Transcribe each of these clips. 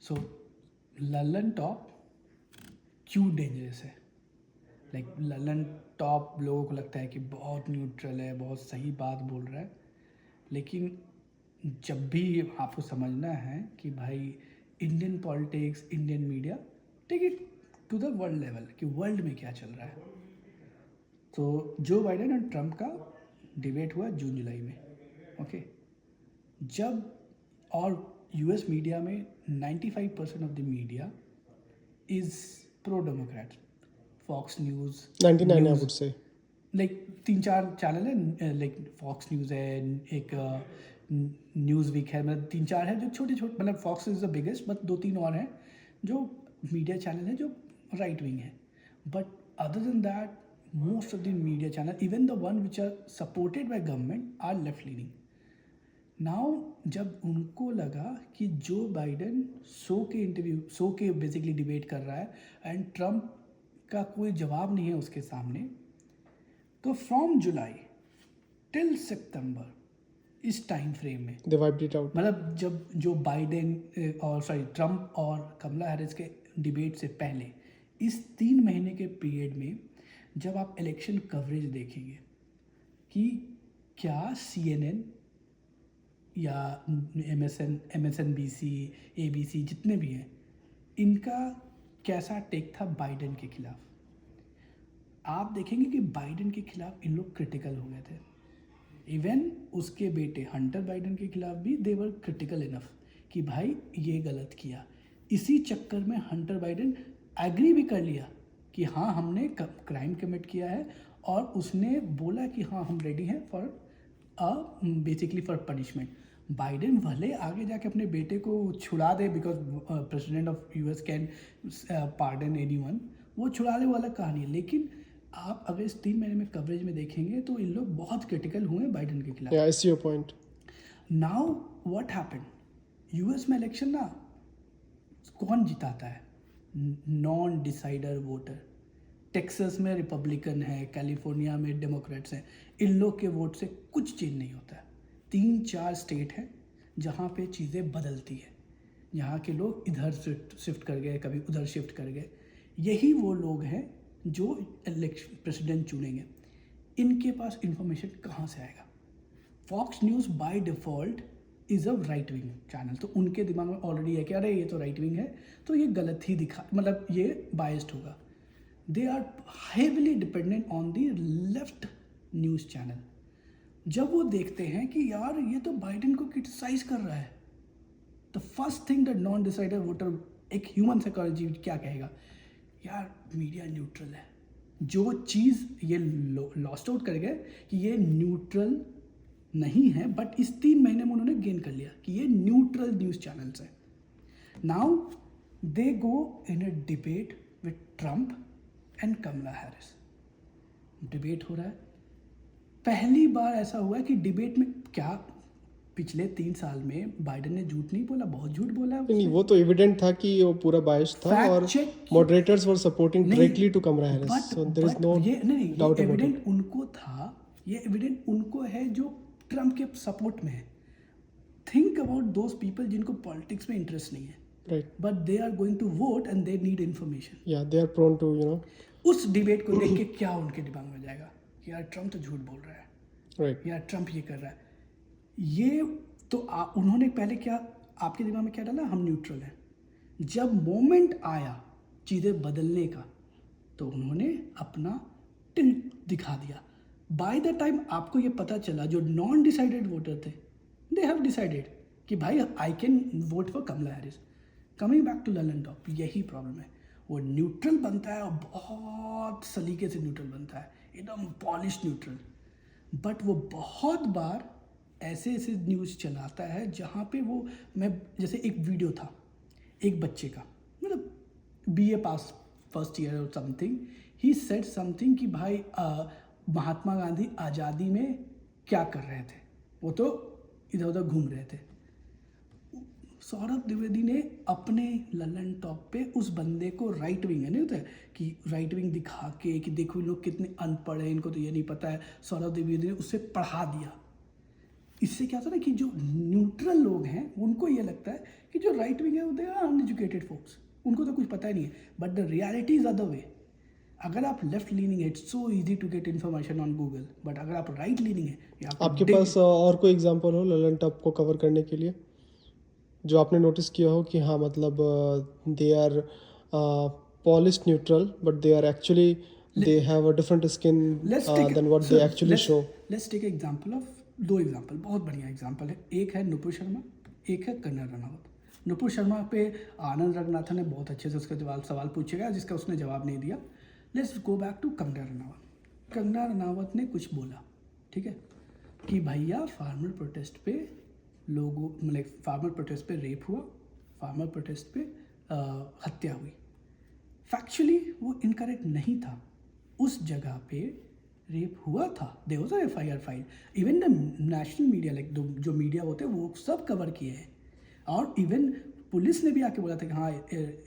सो Lalan top क्यों dangerous है? Like Lalan top लोगों को लगता है कि बहुत न्यूट्रल है, बहुत सही बात बोल रहा है, लेकिन जब भी आपको समझना है कि भाई Indian politics, Indian media, take it to the world level कि वर्ल्ड में क्या चल रहा है। तो जो बाइडेन और ट्रम्प का डिबेट हुआ जून जुलाई में, ओके। जब और यूएस मीडिया में 95% of the media is pro democrat, Fox News 99 I would say. Like 3-4 channel है, लाइक फॉक्स न्यूज़ है, एक न्यूज़ वीक है, मतलब 3-4 है जो छोटे छोटे, मतलब Fox is the biggest, but 2-3 और हैं जो मीडिया चैनल है जो राइट विंग है। But other than that most of the media channel, even the one which are supported by government, are left leaning. Now जब उनको लगा कि जो बाइडन शो के बेसिकली डिबेट कर रहा है एंड ट्रम्प का कोई जवाब नहीं है उसके सामने, तो फ्रॉम जुलाई टिल सितंबर, इस टाइम फ्रेम में They wiped it out. मतलब जब जो बाइडेन और ट्रम्प और कमला हैरिस के डिबेट से पहले इस 3 महीने के पीरियड में जब आप इलेक्शन कवरेज देखेंगे कि क्या CNN या MSNBC, ABC जितने भी हैं, इनका कैसा टेक था बाइडेन के खिलाफ, आप देखेंगे कि बाइडेन के खिलाफ इन लोग क्रिटिकल हो गए थे। इवन उसके बेटे हंटर बाइडेन के खिलाफ भी दे वर क्रिटिकल इनफ कि भाई ये गलत किया। इसी चक्कर में हंटर बाइडेन एग्री भी कर लिया कि हाँ हमने क्राइम कमिट किया है, और उसने बोला कि हाँ हम रेडी हैं for basically for punishment. Biden भले आगे जाके अपने बेटे को छुड़ा दे, because president of US can pardon anyone, वो छुड़ा दे वो अलग कहानी है, लेकिन आप अगर इस 3 महीने में कवरेज में देखेंगे तो इन लोग बहुत क्रिटिकल हुए बाइडेन के खिलाफ। Yeah, I see your point. Now what happened, US में इलेक्शन ना कौन जिताता है? Non decider voter. टेक्सास में रिपब्लिकन है, कैलिफोर्निया में डेमोक्रेट्स हैं, इन लोग के वोट से कुछ चेंज नहीं होता है। 3-4 स्टेट हैं जहाँ पे चीज़ें बदलती है, यहाँ के लोग इधर शिफ्ट कर गए, कभी उधर शिफ्ट कर गए। यही वो लोग हैं जो इलेक्शन प्रेसिडेंट चुनेंगे। इनके पास इंफॉर्मेशन कहाँ से आएगा? Fox News by default is a right wing channel, तो उनके दिमाग में ऑलरेडी है कि अरे ये तो राइट विंग है, तो ये गलत ही दिखा, मतलब ये बायस्ड होगा। They are heavily dependent on the left news channel. जब वो देखते हैं कि यार ये तो बाइडेन को क्रिटिसाइज कर रहा है, the first thing that non decider voter, एक ह्यूमन साइकोलॉजी क्या कहेगा, यार मीडिया न्यूट्रल है। जो चीज़ ये लॉस्ट आउट कर गए कि ये न्यूट्रल नहीं है, बट इस 3 महीने में उन्होंने गेन कर लिया कि ये न्यूट्रल न्यूज़ चैनल्स है। Now they go in a debate with Trump and Kamala Harris. Debate हो रहा है, पहली बार ऐसा हुआ है कि डिबेट में क्या पिछले 3 साल में बाइडेन ने झूठ नहीं बोला, बहुत झूठ बोला है नहीं, उसने। वो तो एविडेंट था कि वो पूरा बायस्ड था, Fact और check मॉडरेटर्स वर सपोर्टिंग नहीं, directly to Kamala Harris, so there is no ये नहीं, डाउट ये अबाउट इट. एविडेंट उनको था, ये एविडेंट उनको है जो ट्रम्प के सपोर्ट में है। थिंक अबाउट दोज पीपल जिनको पॉलिटिक्स में इंटरेस्ट नहीं है, Right. But they are going to vote and they need information. Yeah, they are prone to, you know. उस डिबेट को देख के क्या उनके दिमाग में जाएगा कि यार ट्रम्प तो झूठ बोल रहा है, Right. यार ट्रम्प ये कर रहा है। ये तो उन्होंने पहले क्या आपके दिमाग में क्या डाला, हम न्यूट्रल हैं। जब मोमेंट आया चीज़ें बदलने का, तो उन्होंने अपना टिल्ट दिखा दिया। बाय द टाइम आपको ये पता चला, जो नॉन डिसाइडेड वोटर थे, दे हैव डिसाइडेड कि भाई I can vote for Kamala Harris. Coming back to Lallantop, यही प्रॉब्लम है, वो न्यूट्रल बनता है और बहुत सलीके से न्यूट्रल बनता है, एकदम पॉलिश न्यूट्रल, बट वो बहुत बार ऐसे ऐसे न्यूज़ चलाता है जहाँ पे वो, मैं जैसे एक वीडियो था एक बच्चे का, मतलब BA पास फर्स्ट ईयर और समथिंग, ही सेड समथिंग कि भाई महात्मा गांधी आज़ादी में क्या कर रहे थे, वो तो इधर उधर घूम रहे थे। सौरभ द्विवेदी ने अपने ललन टॉप पे उस बंदे को राइट विंग है, नहीं होता है कि राइट विंग दिखा के कि देखो लोग कितने अनपढ़ हैं, इनको तो ये नहीं पता है, सौरभ द्विवेदी ने उससे पढ़ा दिया। इससे क्या होता है ना कि जो न्यूट्रल लोग हैं उनको ये लगता है कि जो राइट विंग है वो दे आर अनएजुकेटेड फोक्स, उनको तो कुछ पता ही नहीं है, but the reality is other way. अगर आप लेफ्ट लीनिंग है, it's so easy to get information on Google, but अगर आप राइट लीनिंग है, आपके पास और कोई एग्जांपल हो ललन टॉप को कवर करने के लिए जो आपने नोटिस किया हो कि हाँ मतलब they are polish neutral but they are actually they have a different skin then what they actually show? Let's take example of दो एग्जांपल, बहुत बढ़िया एग्जांपल है। एक है नुपुर शर्मा, एक है कंगना रनावत। नुपुर शर्मा पे आनंद रंगनाथन ने बहुत अच्छे से उसका सवाल पूछा गया जिसका उसने जवाब नहीं दिया। Let's go back to Kangana Ranaut. Kangana Ranaut ने कुछ बोला, ठीक है, कि भैया फार्मर प्रोटेस्ट पे लोगों मतलब फार्मर प्रोटेस्ट पे रेप हुआ, फार्मर प्रोटेस्ट पे हत्या हुई। फैक्चुअली वो इनकरेक्ट नहीं था, उस जगह पे रेप हुआ था, there was a FIR file, even the national media like जो मीडिया होते हैं वो सब कवर किए हैं, और इवन पुलिस ने भी आके बोला था कि हाँ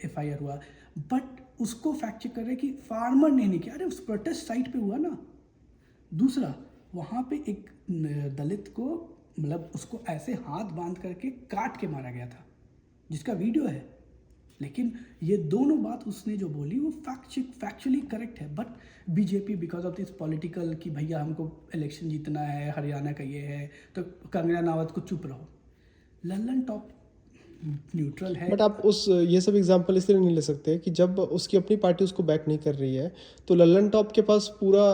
FIR हुआ, बट उसको फैक्ट चेक कर रहे कि फार्मर ने नहीं किया। अरे उस प्रोटेस्ट साइट पे हुआ ना। दूसरा, वहाँ पे एक दलित को मतलब उसको ऐसे हाथ बांध करके काट के मारा गया था, जिसका वीडियो है। लेकिन ये दोनों बात उसने जो बोली वो फैक्चुअली करेक्ट है, but BJP because of this political कि भैया हमको इलेक्शन जीतना है, हरियाणा का ये है, तो कंगना रनावत को चुप रहो। ललन टॉप न्यूट्रल है। बट आप उस ये सब एग्जांपल इसलिए नहीं ले सकते कि जब उसकी अपनी पार्टी उसको बैक नहीं कर रही है तो ललन टॉप के पास पूरा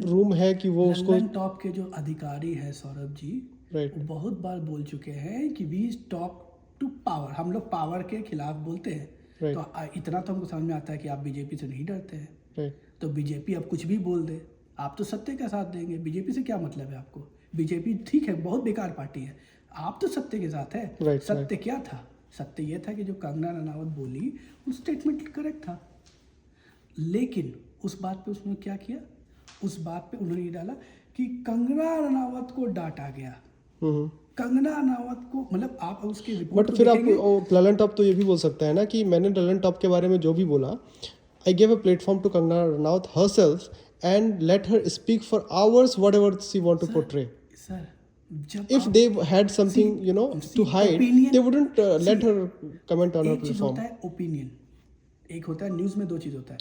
रूम है कि वो उसको। ललन टॉप के जो अधिकारी है सौरभ जी, राइट, वो बहुत बार बोल चुके हैं कि वी टॉक टू पावर, हम लोग पावर के खिलाफ बोलते हैं। तो इतना तो हमको समझ में आता है कि आप बीजेपी से नहीं डरते हैं। तो बीजेपी अब कुछ भी बोल दे, आप तो सत्य का साथ देंगे। बीजेपी से क्या मतलब है आपको? बीजेपी ठीक है, बहुत बेकार पार्टी है, आप तो सत्य के साथ है। सत्य क्या था? सत्य ये था कि जो कंगना रनावत बोली वो स्टेटमेंट करेक्ट था, लेकिन उस बात पे उसने क्या किया, उस बात पे उन्होंने ये डाला कि कंगना रनावत को डांटा गया। कंगना रनावत को मतलब आप उसकी रिपोर्ट, बट फिर आप ललन टॉप तो ये भी बोल सकता है ना कि मैंने ललन टॉप के बारे में जो भी बोला, I give a platform to Kangana Ranaut herself and let her speak for hours whatever she want to portray. Sir if they had something to hide, they wouldn't let her comment on her platform. होता है opinion, एक होता है news में, दो चीज़ होता है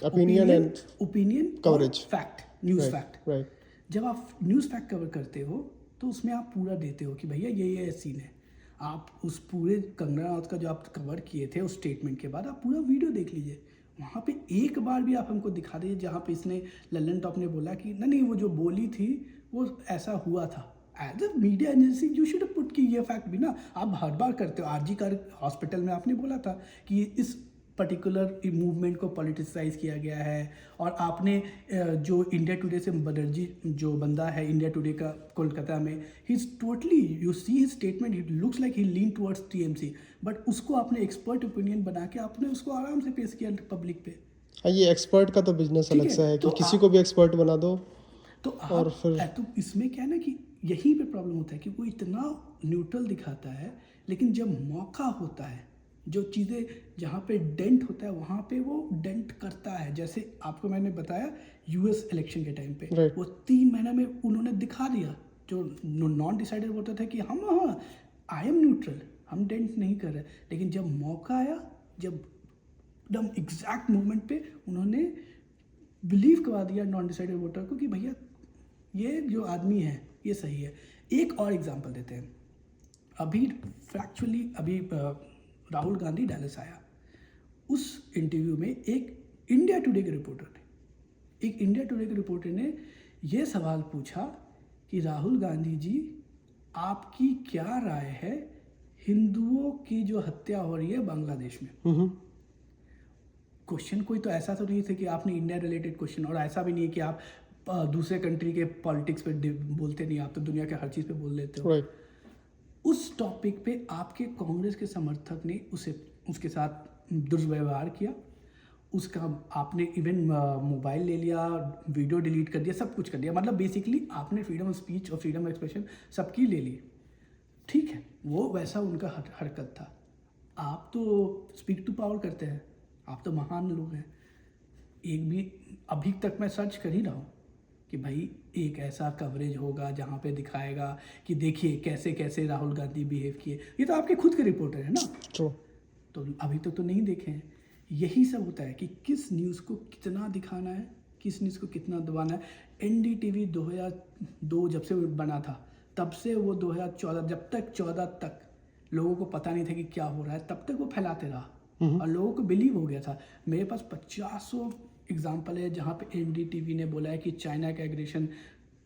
opinion coverage, fact, news fact. Right, जब आप न्यूज़ फैक्ट कवर करते हो तो उसमें आप पूरा देते हो कि भैया ये सीन है। आप उस पूरे कंगना रनावत का जो आप कवर किए थे उस स्टेटमेंट के बाद आप पूरा वीडियो देख लीजिए, वहाँ पे एक बार भी आप हमको दिखा दीजिए जहाँ पे इसने ललन टॉप ने बोला कि नहीं वो जो बोली थी वो ऐसा हुआ था। As a media agency you should put कि ये फैक्ट भी ना, आप हर बार करते हो। RG कर हॉस्पिटल में आपने बोला था कि इस पर्टिकुलर मूवमेंट को पॉलिटिसाइज किया गया है, और आपने जो इंडिया टुडे से बनर्जी जो बंदा है इंडिया टुडे का कोलकाता में, he is totally, you see his statement, it looks like he lean towards TMC, but उसको आपने एक्सपर्ट ओपिनियन बना के आपने उसको आराम से पेश किया पब्लिक पे। हाँ, ये एक्सपर्ट का तो बिजनेस अलग सा है कि किसी को भी एक्सपर्ट बना दो। तो और फिर तो इसमें क्या है ना कि यहीं पे प्रॉब्लम होता है कि वो इतना न्यूट्रल दिखाता है, लेकिन जब मौका होता है, जो चीज़ें जहाँ पे डेंट होता है वहाँ पे वो डेंट करता है। जैसे आपको मैंने बताया US इलेक्शन के टाइम पे वो 3 महीने में उन्होंने दिखा दिया, जो नॉन डिसाइडेड वोटर थे कि हम हाँ आई एम न्यूट्रल, हम डेंट नहीं कर रहे। लेकिन जब मौका आया, जब एकदम एग्जैक्ट मोमेंट पे उन्होंने बिलीव करवा दिया नॉन डिसाइडेड वोटर को कि भैया ये जो आदमी है ये सही है। एक और एग्जांपल देते हैं। अभी राहुल गांधी डैलस आया, उस इंटरव्यू में एक इंडिया टुडे के रिपोर्टर ने ये सवाल पूछा कि राहुल गांधी जी आपकी क्या राय है हिंदुओं की जो हत्या हो रही है बांग्लादेश में। क्वेश्चन कोई तो ऐसा तो नहीं था कि आपने इंडिया रिलेटेड क्वेश्चन, और ऐसा भी नहीं है कि आप दूसरे कंट्री के पॉलिटिक्स पे बोलते नहीं, आप तो दुनिया के हर चीज़ पे बोल लेते हो। उस टॉपिक पे आपके कांग्रेस के समर्थक ने उसके साथ दुर्व्यवहार किया, उसका आपने इवन मोबाइल ले लिया, वीडियो डिलीट कर दिया, सब कुछ कर दिया। मतलब बेसिकली आपने फ्रीडम ऑफ स्पीच और फ्रीडम ऑफ एक्सप्रेशन सबकी ले ली। ठीक है, वो वैसा उनका हरकत था। आप तो स्पीक टू पावर करते हैं, आप तो महान लोग हैं। एक भी अभी तक मैं सर्च कर ही रहा हूँ, कि भाई एक ऐसा कवरेज होगा जहाँ पे दिखाएगा कि देखिए कैसे कैसे राहुल गांधी बिहेव किए। ये तो आपके खुद के रिपोर्टर है ना, ट्रू। तो अभी तक तो नहीं देखे हैं। यही सब होता है कि किस न्यूज़ को कितना दिखाना है, किस न्यूज़ को कितना दबाना है। एनडीटीवी 2002 जब से बना था, तब से वो 2014 जब तक 14 तक लोगों को पता नहीं था कि क्या हो रहा है, तब तक वो फैलाते रहा और लोगों को बिलीव हो गया था। मेरे पास 50 एग्जाम्पल है जहाँ पे एनडीटीवी ने बोला है कि चाइना के एग्रेशन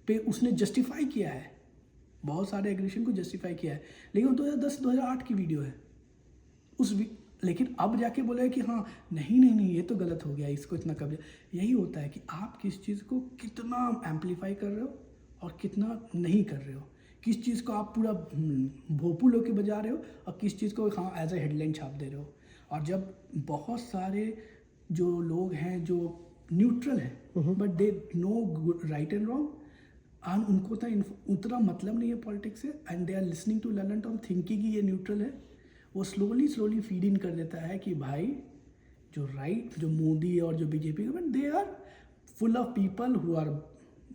पे उसने जस्टिफाई किया है, बहुत सारे एग्रेशन को जस्टिफाई किया है, लेकिन 2010-2008 की वीडियो है लेकिन अब जाके बोला है कि हाँ नहीं नहीं नहीं ये तो गलत हो गया, इसको इतना कब। यही होता है कि आप किस चीज़ को कितना एम्पलीफाई कर रहे हो और कितना नहीं कर रहे हो, किस चीज़ को आप पूरा भोपू के बजा रहे हो और किस चीज़ को हाँ एज ए हेडलाइन छाप दे रहे हो। और जब बहुत सारे जो लोग हैं जो न्यूट्रल हैं but they know right and wrong, और उनको उतना मतलब नहीं है पॉलिटिक्स से, and they are listening to Lallantop thinking कि ये न्यूट्रल है, वो स्लोली फीड इन कर देता है कि भाई जो जो मोदी और जो BJP government, they are full of people who are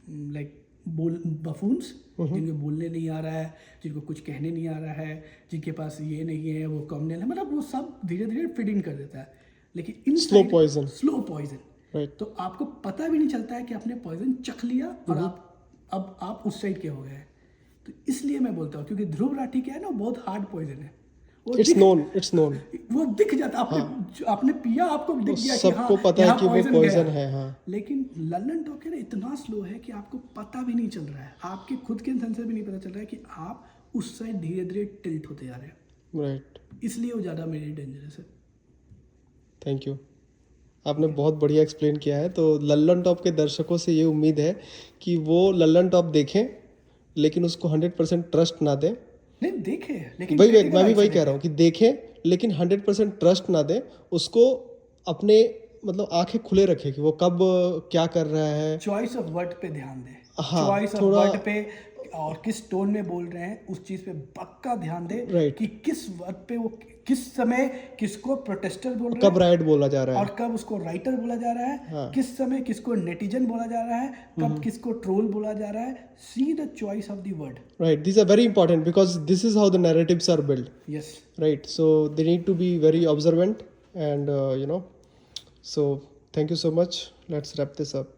like buffoons, जिनको बोलने नहीं आ रहा है, जिनको कुछ कहने नहीं आ रहा है, जिनके पास ये नहीं है, वो कम्युनल है, मतलब वो सब धीरे धीरे फीड इन कर देता है। लेकिन इन स्लो पॉइजन राइट। तो आपको पता भी नहीं चलता है कि आपने पॉइजन चख लिया और आप उस साइड के हो गए। तो इसलिए मैं बोलता हूँ, क्योंकि ध्रुव राठी क्या है ना, बहुत हार्ड पॉइजन है, इट्स नोन वो दिख जाता है। आपने पिया, आपको दिख गया कि हाँ सबको पता है कि वो पॉइजन है। हाँ, लेकिन ललन टॉक है इतना स्लो है कि आपको पता भी नहीं चल रहा है, आपके खुद के इंसान से भी नहीं पता चल रहा है कि आप उस साइड धीरे धीरे टिल्ट होते जा रहे हैं। राइट। इसलिए वो ज़्यादा मेरे डेंजरस है। थैंक यू, आपने बहुत बढ़िया एक्सप्लेन किया है। तो लल्लन टॉप के दर्शकों से ये उम्मीद है कि वो लल्लन टॉप देखें, लेकिन उसको 100% ट्रस्ट ना दें। नहीं देखे, लेकिन मैं भी वही कह रहा हूँ कि देखें लेकिन 100% ट्रस्ट ना दें, उसको अपने मतलब आंखें खुले रखें कि वो कब क्या कर रहा है। चॉइस ऑफ वर्ड पे ध्यान दें। हाँ, चॉइस ऑफ थोड़ा वर्ड पे और किस टोन में बोल रहे हैं उस चीज पे पक्का ध्यान दें। Right. कि किस वर्ड पे वो किस समय किसको प्रोटेस्टर बोल रहे कब राइट बोला जा रहा है और कब उसको राइटर बोला जा रहा है। हाँ। किस समय किसको नेटिजन बोला जा रहा है, कब किसको ट्रोल बोला जा रहा है। See the choice of the word. Right, this are very important because this is how the narratives are build. Yes, right, so they need to be very observant and so thank you so much, let's wrap this up.